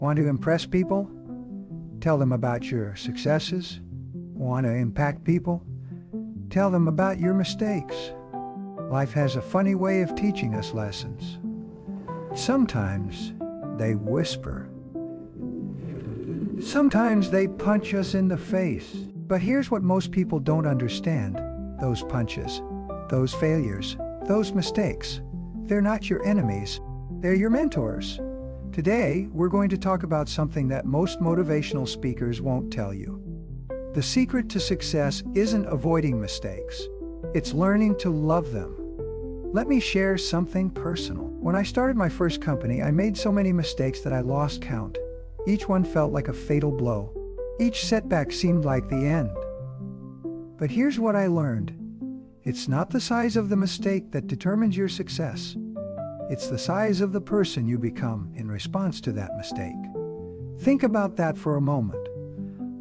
Want to impress people? Tell them about your successes. Want to impact people? Tell them about your mistakes. Life has a funny way of teaching us lessons. Sometimes they whisper. Sometimes they punch us in the face. But here's what most people don't understand. Those punches, those failures, those mistakes, they're not your enemies. They're your mentors. Today, we're going to talk about something that most motivational speakers won't tell you. The secret to success isn't avoiding mistakes. It's learning to love them. Let me share something personal. When I started my first company, I made so many mistakes that I lost count. Each one felt like a fatal blow. Each setback seemed like the end. But here's what I learned. It's not the size of the mistake that determines your success. It's the size of the person you become in response to that mistake. Think about that for a moment.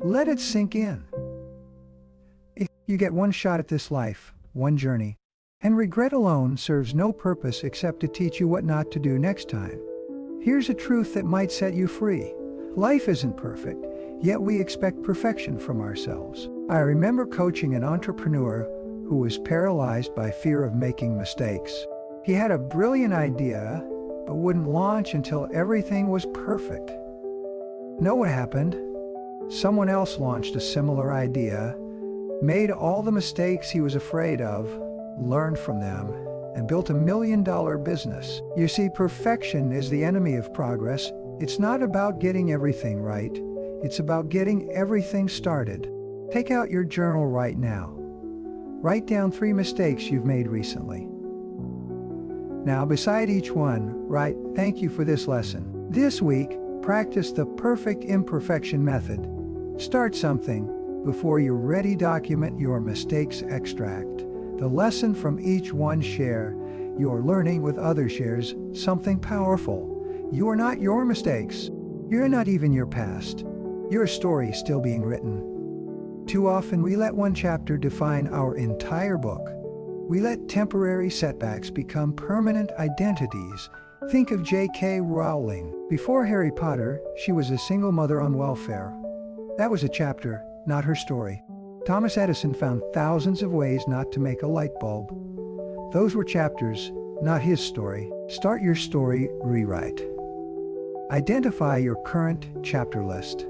Let it sink in. If you get one shot at this life, one journey, and regret alone serves no purpose except to teach you what not to do next time. Here's a truth that might set you free. Life isn't perfect, yet we expect perfection from ourselves. I remember coaching an entrepreneur who was paralyzed by fear of making mistakes. He had a brilliant idea, but wouldn't launch until everything was perfect. Know what happened? Someone else launched a similar idea, made all the mistakes he was afraid of, learned from them, and built $1 million business. You see, perfection is the enemy of progress. It's not about getting everything right. It's about getting everything started. Take out your journal right now. Write down 3 mistakes you've made recently. Now, beside each one, write, "Thank you for this lesson." This week, practice the perfect imperfection method. Start something. Before you're ready, document your mistakes extract. The lesson from each one share. Your learning with others shares something powerful. You are not your mistakes. You're not even your past. Your story is still being written. Too often we let one chapter define our entire book. We let temporary setbacks become permanent identities. Think of J.K. Rowling. Before Harry Potter, she was a single mother on welfare. That was a chapter, not her story. Thomas Edison found thousands of ways not to make a light bulb. Those were chapters, not his story. Start your story rewrite. Identify your current chapter list.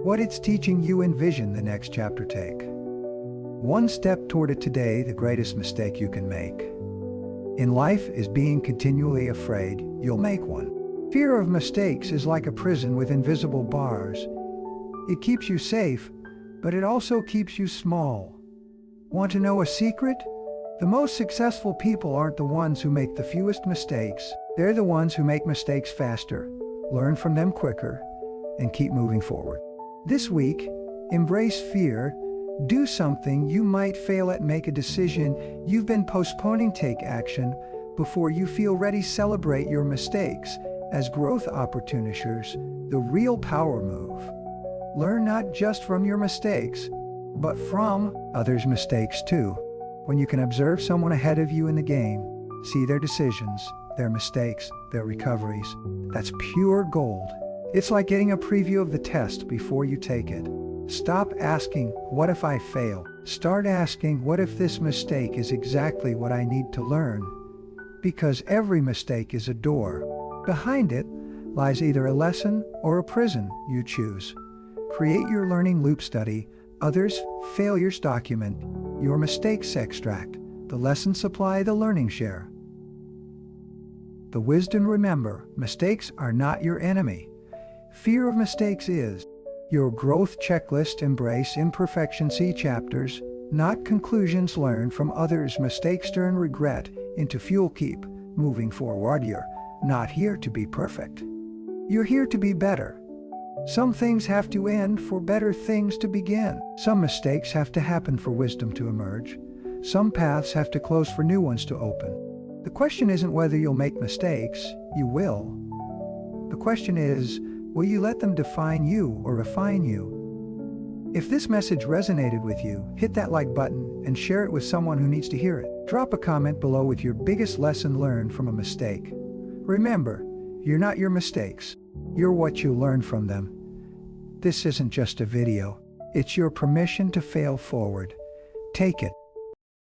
What it's teaching you, envision the next chapter take. One step toward it today, the greatest mistake you can make. In life is being continually afraid you'll make one. Fear of mistakes is like a prison with invisible bars. It keeps you safe, but it also keeps you small. Want to know a secret? The most successful people aren't the ones who make the fewest mistakes. They're the ones who make mistakes faster, learn from them quicker, and keep moving forward. This week, embrace fear. Do something you might fail at. Make a decision you've been postponing. Take action before you feel ready. Celebrate your mistakes as growth opportunities, the real power move. Learn not just from your mistakes, but from others' mistakes too. When you can observe someone ahead of you in the game, see their decisions, their mistakes, their recoveries, that's pure gold. It's like getting a preview of the test before you take it. Stop asking, "What if I fail?" Start asking, "What if this mistake is exactly what I need to learn?" Because every mistake is a door. Behind it lies either a lesson or a prison. You choose. Create your learning loop. Study others' failures. Document your mistakes. Extract the lesson. Supply the learning. Share the wisdom. Remember, mistakes are not your enemy. Fear of mistakes is your growth checklist. Embrace imperfection. See chapters, not conclusions. Learn from others' mistakes. Turn regret into fuel. Keep moving forward. You're not here to be perfect. You're here to be better. Some things have to end for better things to begin. Some mistakes have to happen for wisdom to emerge. Some paths have to close for new ones to open. The question isn't whether you'll make mistakes. You will. The question is, will you let them define you or refine you? If this message resonated with you, hit that like button and share it with someone who needs to hear it. Drop a comment below with your biggest lesson learned from a mistake. Remember, you're not your mistakes. You're what you learn from them. This isn't just a video. It's your permission to fail forward. Take it.